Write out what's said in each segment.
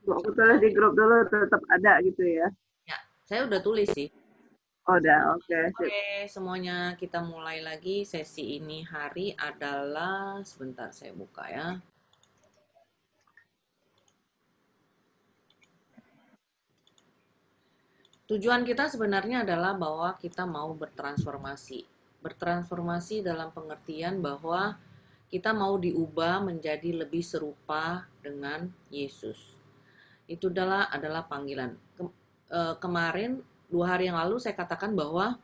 Bu, aku tulis di grup dulu tetap ada gitu ya. Ya, saya udah tulis sih. Oh, udah, oke, sip. Oke, semuanya kita mulai lagi. Sesi ini hari adalah, sebentar saya buka ya. Tujuan kita sebenarnya adalah bahwa kita mau bertransformasi. Bertransformasi dalam pengertian bahwa kita mau diubah menjadi lebih serupa dengan Yesus. Itu adalah panggilan. Kemarin 2 hari yang lalu saya katakan bahwa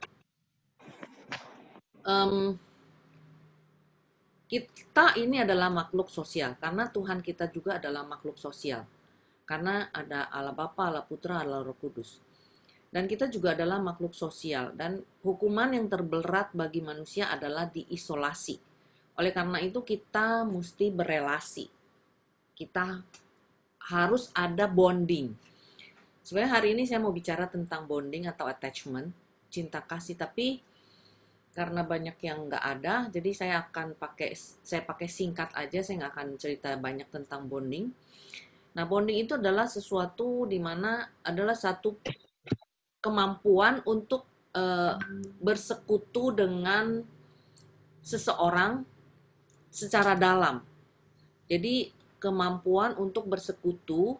em, kita ini adalah makhluk sosial karena Tuhan kita juga adalah makhluk sosial. Karena ada Allah Bapa, Allah Putra, Allah Roh Kudus. Dan kita juga adalah makhluk sosial dan hukuman yang terberat bagi manusia adalah diisolasi. Oleh karena itu kita mesti berelasi. Kita harus ada bonding. Sebenarnya hari ini saya mau bicara tentang bonding atau attachment, cinta kasih, tapi karena banyak yang nggak ada, jadi saya pakai singkat aja, saya nggak akan cerita banyak tentang bonding. Nah, bonding itu adalah sesuatu di mana adalah satu kemampuan untuk eh, bersekutu dengan seseorang secara dalam. Jadi, kemampuan untuk bersekutu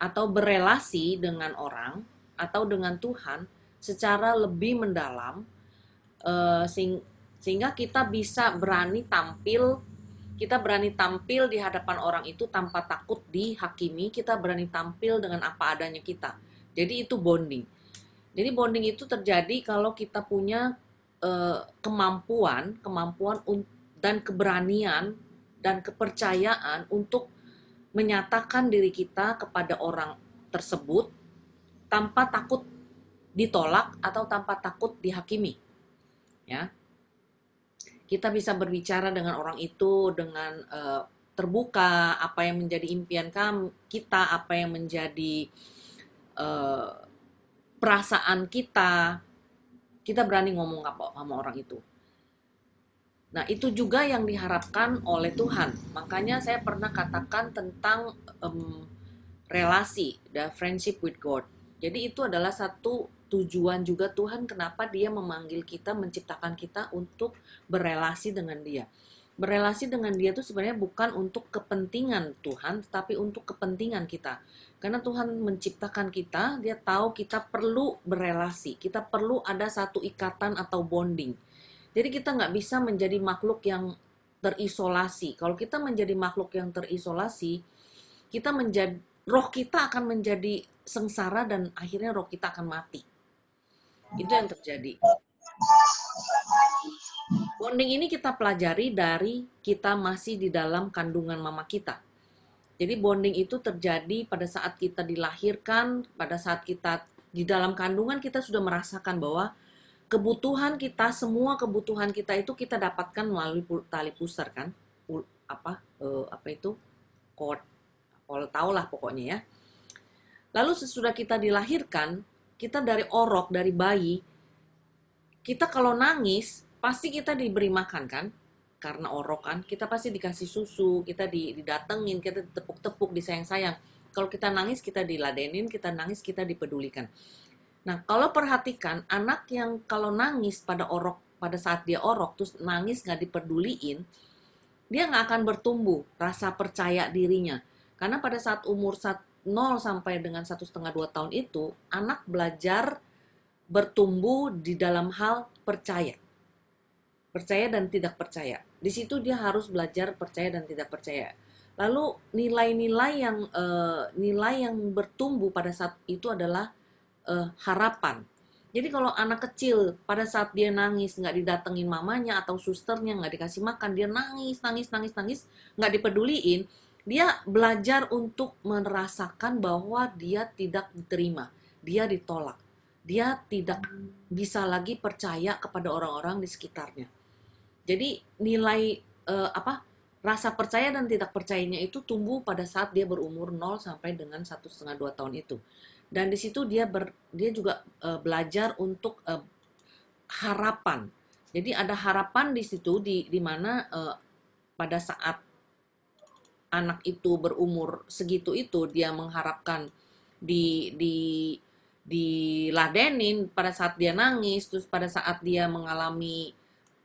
atau berelasi dengan orang atau dengan Tuhan secara lebih mendalam, eh, sehingga kita berani tampil di hadapan orang itu tanpa takut dihakimi, kita berani tampil dengan apa adanya kita. Jadi itu bonding. Jadi bonding itu terjadi kalau kita punya kemampuan dan keberanian dan kepercayaan untuk menyatakan diri kita kepada orang tersebut tanpa takut ditolak atau tanpa takut dihakimi. Ya, kita bisa berbicara dengan orang itu dengan terbuka, apa yang menjadi impian kita, apa yang menjadi uh, perasaan kita berani ngomong apa sama orang itu. Nah, itu juga yang diharapkan oleh Tuhan. Makanya saya pernah katakan tentang relasi, the friendship with God. Jadi itu adalah satu tujuan juga Tuhan kenapa dia memanggil kita, menciptakan kita untuk berelasi dengan dia. Berelasi dengan dia itu sebenarnya bukan untuk kepentingan Tuhan, tetapi untuk kepentingan kita. Karena Tuhan menciptakan kita, dia tahu kita perlu berelasi, kita perlu ada satu ikatan atau bonding. Jadi kita nggak bisa menjadi makhluk yang terisolasi. Kalau kita menjadi makhluk yang terisolasi, kita menjadi roh kita akan menjadi sengsara dan akhirnya roh kita akan mati. Itu yang terjadi. Bonding ini kita pelajari dari kita masih di dalam kandungan mama kita. Jadi bonding itu terjadi pada saat kita dilahirkan, pada saat kita di dalam kandungan kita sudah merasakan bahwa kebutuhan kita, semua kebutuhan kita itu kita dapatkan melalui tali pusar kan. Apa itu? Cord. Kalau tahu lah pokoknya ya. Lalu sesudah kita dilahirkan, kita dari orok, dari bayi, kita kalau nangis, pasti kita diberi makan kan? Karena orok kan, kita pasti dikasih susu, kita didatengin, kita ditepuk-tepuk, disayang-sayang. Kalau kita nangis, kita diladenin, kita nangis, kita dipedulikan. Nah, kalau perhatikan, anak yang kalau nangis pada saat dia orok, terus nangis nggak dipeduliin, dia nggak akan bertumbuh rasa percaya dirinya. Karena pada saat umur 0 sampai dengan 1,5-2 tahun itu, anak belajar bertumbuh di dalam hal percaya. Percaya dan tidak percaya. Di situ dia harus belajar percaya dan tidak percaya. Lalu nilai yang bertumbuh pada saat itu adalah harapan. Jadi kalau anak kecil pada saat dia nangis nggak didatengin mamanya atau susternya nggak dikasih makan, dia nangis nangis nangis nangis nggak dipeduliin, dia belajar untuk merasakan bahwa dia tidak diterima, dia ditolak, dia tidak bisa lagi percaya kepada orang-orang di sekitarnya. Jadi nilai rasa percaya dan tidak percayanya itu tumbuh pada saat dia berumur 0 sampai dengan 1,5-2 tahun itu. Dan di situ dia juga belajar untuk harapan. Jadi ada harapan di situ di mana pada saat anak itu berumur segitu itu dia mengharapkan di diladenin pada saat dia nangis, terus pada saat dia mengalami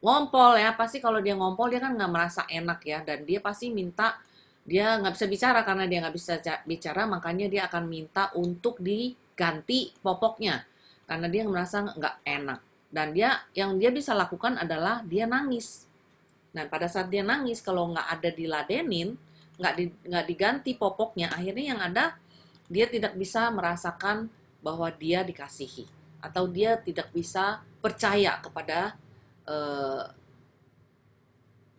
ngompol ya, pasti kalau dia ngompol dia kan nggak merasa enak ya, dan dia pasti minta, dia nggak bisa bicara karena dia nggak bisa bicara, makanya dia akan minta untuk diganti popoknya karena dia merasa nggak enak, dan yang dia bisa lakukan adalah dia nangis. Nah pada saat dia nangis kalau nggak ada diladenin, nggak diganti popoknya, akhirnya yang ada dia tidak bisa merasakan bahwa dia dikasihi atau dia tidak bisa percaya kepada eh,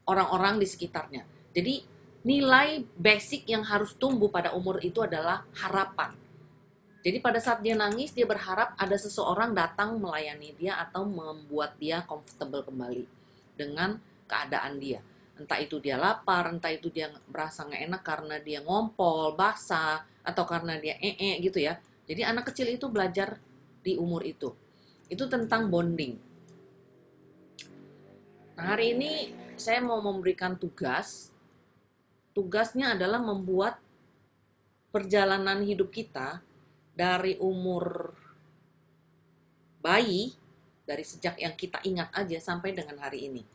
orang-orang di sekitarnya. Jadi nilai basic yang harus tumbuh pada umur itu adalah harapan. Jadi pada saat dia nangis, dia berharap ada seseorang datang melayani dia atau membuat dia comfortable kembali dengan keadaan dia. Entah itu dia lapar, entah itu dia merasa nggak enak karena dia ngompol, basah, atau karena dia gitu ya. Jadi anak kecil itu belajar di umur itu. Itu tentang bonding. Nah, hari ini saya mau memberikan tugas. Tugasnya adalah membuat perjalanan hidup kita dari umur bayi, dari sejak yang kita ingat aja sampai dengan hari ini.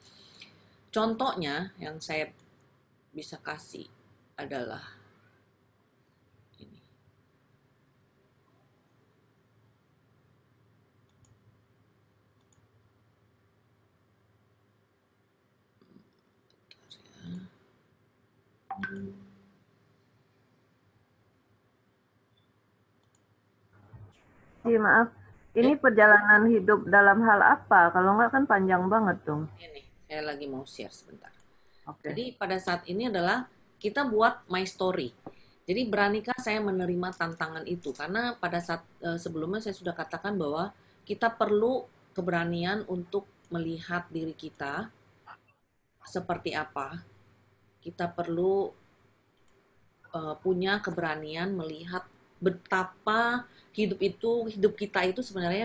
Contohnya yang saya bisa kasih adalah ini. Iya, maaf. Ini Ya, perjalanan hidup dalam hal apa? Kalau enggak kan panjang banget dong. ini saya lagi mau share sebentar. Oke. Jadi pada saat ini adalah kita buat my story. Jadi beranikah saya menerima tantangan itu? Karena pada saat sebelumnya saya sudah katakan bahwa kita perlu keberanian untuk melihat diri kita seperti apa. Kita perlu punya keberanian melihat betapa hidup kita itu sebenarnya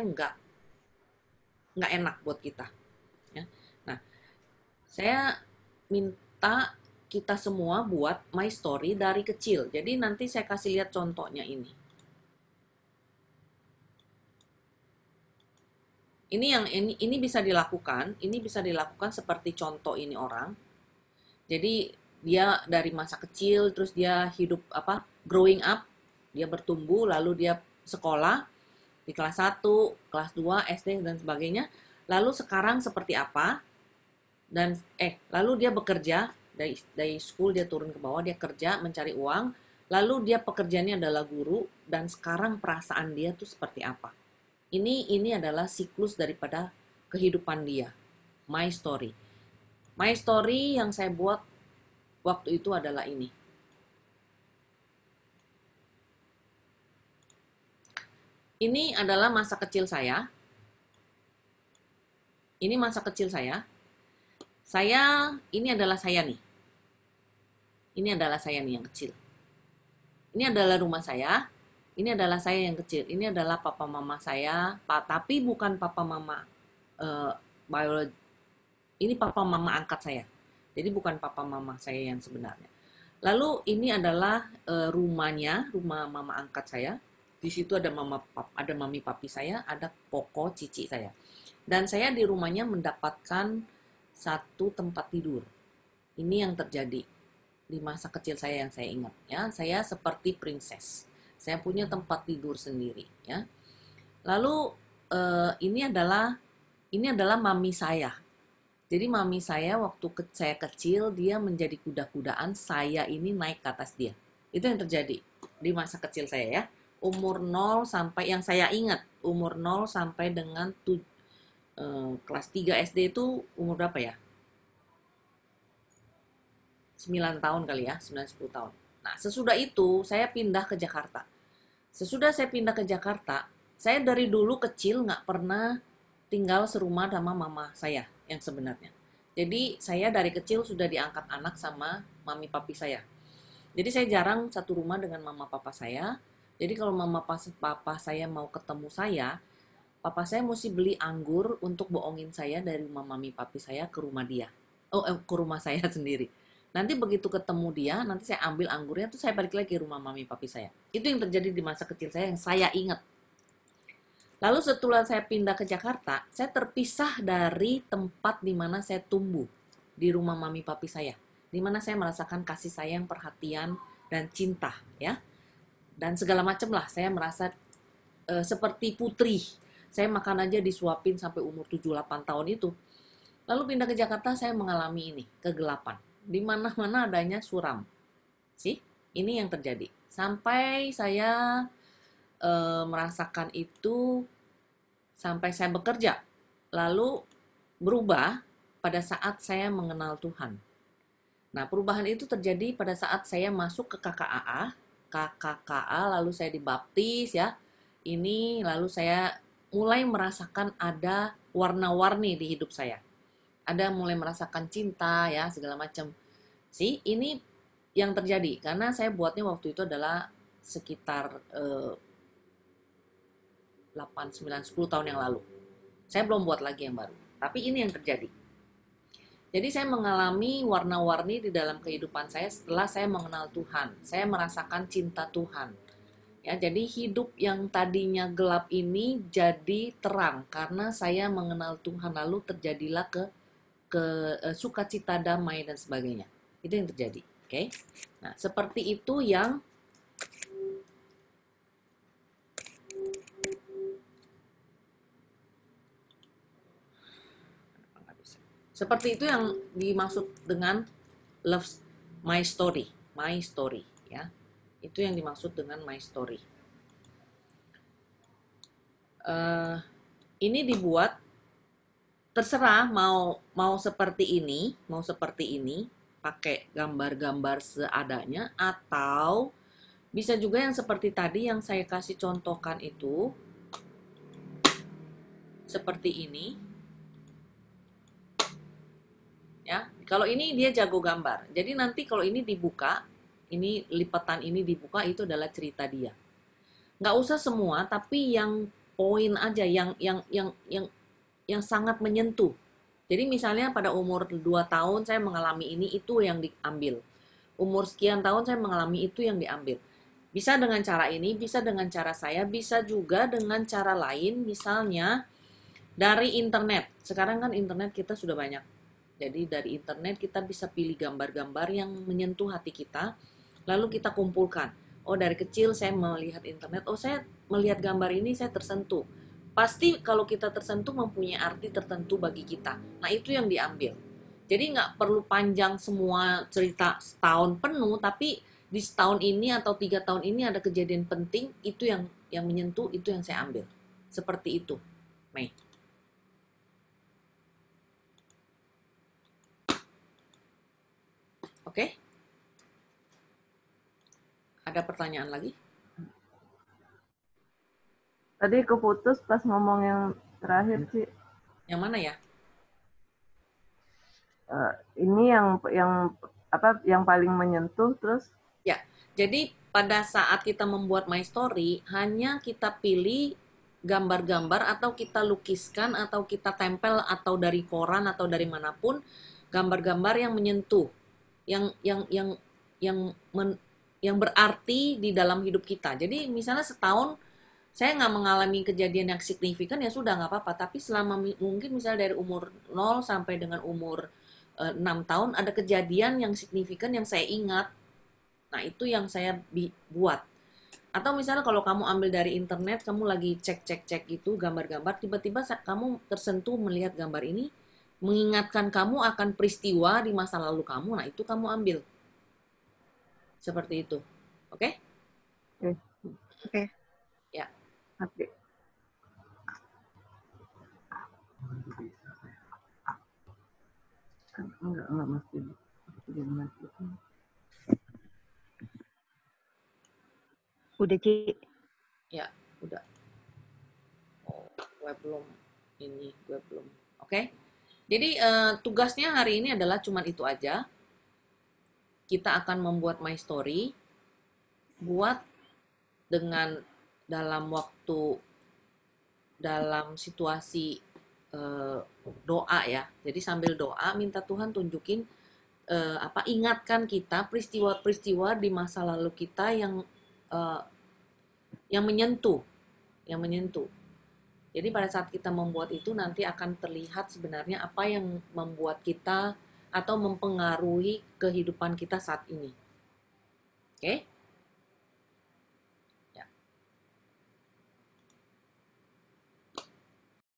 nggak enak buat kita. Ya. Nah, saya minta kita semua buat my story dari kecil. Jadi nanti saya kasih lihat contohnya ini. Ini bisa dilakukan, seperti contoh ini orang. Jadi dia dari masa kecil terus dia hidup growing up, dia bertumbuh lalu dia sekolah di kelas 1, kelas 2, SD dan sebagainya. Lalu sekarang seperti apa? Dan lalu dia bekerja dari school, dia turun ke bawah, dia kerja mencari uang, lalu dia pekerjaannya adalah guru, dan sekarang perasaan dia tuh seperti apa. Ini adalah siklus daripada kehidupan dia. My story. My story yang saya buat waktu itu adalah ini. Ini adalah masa kecil saya. Ini masa kecil saya. Ini adalah saya nih. Ini adalah saya nih yang kecil. Ini adalah rumah saya. Ini adalah saya yang kecil. Ini adalah papa mama saya, tapi bukan papa mama biologi. Ini papa mama angkat saya. Jadi bukan papa mama saya yang sebenarnya. Lalu ini adalah rumahnya, rumah mama angkat saya. Di situ ada mami papi saya, ada koko cici saya. Dan saya di rumahnya mendapatkan satu tempat tidur. Ini yang terjadi di masa kecil saya yang saya ingat. Ya, saya seperti princess. Saya punya tempat tidur sendiri. Ya. Lalu ini adalah mami saya. Jadi mami saya waktu saya kecil, dia menjadi kuda-kudaan, saya ini naik ke atas dia. Itu yang terjadi di masa kecil saya ya. Umur 0 sampai, yang saya ingat, umur 0 sampai dengan kelas 3 SD itu umur berapa ya? 9 tahun kali ya, 9-10 tahun. Nah, sesudah itu saya pindah ke Jakarta. Sesudah saya pindah ke Jakarta, saya dari dulu kecil nggak pernah tinggal serumah sama mama saya yang sebenarnya. Jadi saya dari kecil sudah diangkat anak sama mami papi saya. Jadi saya jarang satu rumah dengan mama papa saya. Jadi kalau mama papa saya mau ketemu saya, papa saya mesti beli anggur untuk bohongin saya dari rumah mami papi saya ke rumah dia. Ke rumah saya sendiri. Nanti begitu ketemu dia, nanti saya ambil anggurnya, terus saya balik lagi ke rumah mami papi saya. Itu yang terjadi di masa kecil saya yang saya ingat. Lalu setelah saya pindah ke Jakarta, saya terpisah dari tempat di mana saya tumbuh, di rumah mami papi saya. Di mana saya merasakan kasih sayang, perhatian, dan cinta, ya. Dan segala macam lah, saya merasa seperti putri. Saya makan aja disuapin sampai umur 7-8 tahun itu. Lalu pindah ke Jakarta, saya mengalami ini, kegelapan. Di mana-mana adanya suram. Sih, ini yang terjadi. Sampai saya merasakan itu sampai saya bekerja. Lalu berubah pada saat saya mengenal Tuhan. Nah, perubahan itu terjadi pada saat saya masuk ke KKKA, lalu saya dibaptis ya. Ini lalu saya mulai merasakan ada warna-warni di hidup saya. Ada mulai merasakan cinta ya, segala macam. Sih, ini yang terjadi karena saya buatnya waktu itu adalah sekitar 8, 9, 10 tahun yang lalu. Saya belum buat lagi yang baru. Tapi ini yang terjadi. Jadi saya mengalami warna-warni di dalam kehidupan saya setelah saya mengenal Tuhan. Saya merasakan cinta Tuhan. Ya, jadi hidup yang tadinya gelap ini jadi terang karena saya mengenal Tuhan, lalu terjadilah sukacita, damai dan sebagainya. Itu yang terjadi. Oke. Nah, seperti itu yang dimaksud dengan love my story ya. Itu yang dimaksud dengan my story. Ini dibuat terserah mau seperti ini, pakai gambar-gambar seadanya, atau bisa juga yang seperti tadi yang saya kasih contohkan itu, seperti ini. Ya, kalau ini dia jago gambar. Jadi nanti kalau ini dibuka, ini lipatan ini dibuka, itu adalah cerita dia. Nggak usah semua, tapi yang poin aja, yang sangat menyentuh. Jadi misalnya pada umur 2 tahun saya mengalami ini, itu yang diambil. Umur sekian tahun saya mengalami itu yang diambil. Bisa dengan cara ini, bisa dengan cara saya, bisa juga dengan cara lain, misalnya dari internet. Sekarang kan internet kita sudah banyak. Jadi dari internet kita bisa pilih gambar-gambar yang menyentuh hati kita, lalu kita kumpulkan. Oh, dari kecil saya melihat internet, oh saya melihat gambar ini saya tersentuh. Pasti kalau kita tersentuh mempunyai arti tertentu bagi kita. Nah, itu yang diambil. Jadi nggak perlu panjang semua cerita setahun penuh, tapi di setahun ini atau 3 tahun ini ada kejadian penting, itu yang menyentuh, itu yang saya ambil. Seperti itu, Mei. Oke? Ada pertanyaan lagi? Tadi keputus pas ngomong yang terakhir sih. Yang mana ya? Ini yang paling menyentuh terus. Ya, jadi pada saat kita membuat My Story, hanya kita pilih gambar-gambar atau kita lukiskan atau kita tempel atau dari koran atau dari manapun gambar-gambar yang menyentuh, yang yang yang yang men, yang berarti di dalam hidup kita. Jadi misalnya setahun saya nggak mengalami kejadian yang signifikan, ya sudah nggak apa-apa. Tapi selama mungkin misalnya dari umur 0 sampai dengan umur 6 tahun ada kejadian yang signifikan yang saya ingat. Nah, itu yang saya buat. Atau misalnya kalau kamu ambil dari internet, kamu lagi cek gitu gambar-gambar, tiba-tiba kamu tersentuh melihat gambar ini, mengingatkan kamu akan peristiwa di masa lalu kamu, nah itu kamu ambil. Seperti itu. Oke? Oke. Ya. Oke. Enggak mesti dimasukin. Udah, Ci. Ya, udah. Oh, gue belum. Ini gue belum. Oke? Jadi tugasnya hari ini adalah cuman itu aja. Kita akan membuat My Story. Buat dengan dalam situasi doa ya. Jadi sambil doa minta Tuhan tunjukin ingatkan kita peristiwa-peristiwa di masa lalu kita eh, yang menyentuh, yang menyentuh. Jadi pada saat kita membuat itu nanti akan terlihat sebenarnya apa yang membuat kita atau mempengaruhi kehidupan kita saat ini. Oke?